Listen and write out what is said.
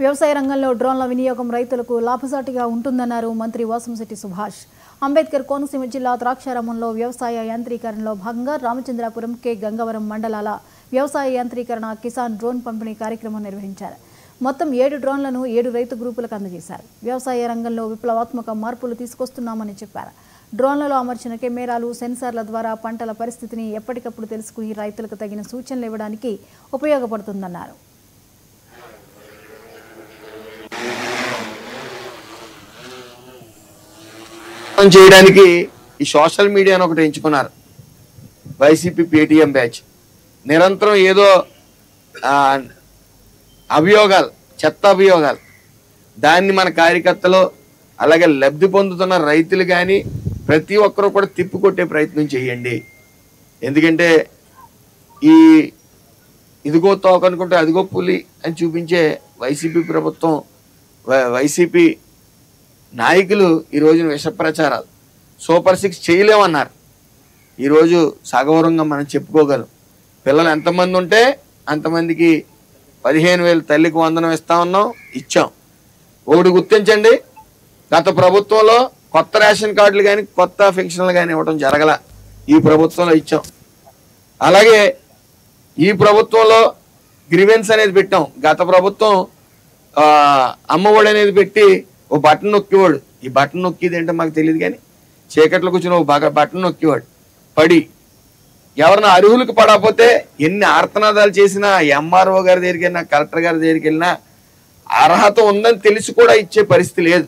వ్యవసాయ రంగంలో డ్రోన్ల వినియోగం రైతులకు లాభసాటిగా ఉంటుందన్నారు మంత్రి వాసంశెట్టి సుభాష్. అంబేద్కర్ కోనసీమ జిల్లా ద్రాక్షారామంలో వ్యవసాయ యాంత్రీకరణలో భాగంగా రామచంద్రాపురం, కె గంగవరం మండలాల వ్యవసాయ యాంత్రీకరణ కిసాన్ డ్రోన్ పంపిణీ కార్యక్రమం నిర్వహించారు. మొత్తం 7 డ్రోన్లను 7 రైతు గ్రూపులకు అందజేశారు. వ్యవసాయ రంగంలో విప్లవాత్మక మార్పులు తీసుకొస్తున్నామని చెప్పారు. డ్రోన్లలో అమర్చిన కెమెరాలు, సెన్సార్ల ద్వారా పంటల పరిస్థితిని ఎప్పటికప్పుడు తెలుసుకుని రైతులకు తగిన సూచనలు ఇవ్వడానికి ఉపయోగపడుతుందన్నారు. చేయడానికి ఈ సోషల్ మీడియాను ఒకటి ఎంచుకున్నారు. వైసీపీ పేటీఎం బ్యాచ్ నిరంతరం ఏదో అభియోగాలు, చెత్త అభియోగాలు, దాన్ని మన కార్యకర్తలు అలాగే లబ్ధి పొందుతున్న రైతులు కానీ ప్రతి ఒక్కరూ కూడా తిప్పికొట్టే ప్రయత్నం చేయండి. ఎందుకంటే ఈ ఇదిగో తోక అనుకుంటే అదిగో పులి అని చూపించే వైసీపీ ప్రభుత్వం, వైసీపీ నాయకులు ఈ రోజున విష ప్రచారాలు, సూపర్ 6 చేయలేమన్నారు. ఈరోజు సగౌరవంగా మనం చెప్పుకోగలం. పిల్లలు ఎంతమంది ఉంటే అంతమందికి 15,000 తల్లికి వందనం ఇస్తా ఉన్నాం, ఇచ్చాం. ఒకటి గుర్తించండి, గత ప్రభుత్వంలో కొత్త రేషన్ కార్డులు కానీ కొత్త పెన్షన్లు కానీ ఇవ్వడం జరగల, ఈ ప్రభుత్వంలో ఇచ్చాం. అలాగే ఈ ప్రభుత్వంలో గ్రీవెన్స్ అనేది పెట్టాం. గత ప్రభుత్వం అమ్మఒడి అనేది పెట్టి ఓ బటన్ నొక్కేవాడు. ఈ బటన్ నొక్కిది ఏంటో మాకు తెలియదు కానీ చీకట్లో కూర్చొని ఓ బటన్ నొక్కేవాడు. పడి ఎవరన్నా అర్హులకు పడకపోతే ఎన్ని ఆర్తనాదాలు చేసినా, ఎంఆర్ఓ గారి దగ్గరికి వెళ్ళినా, కలెక్టర్ గారి దగ్గరికి వెళ్ళినా అర్హత ఉందని తెలిసి కూడా ఇచ్చే పరిస్థితి లేదు.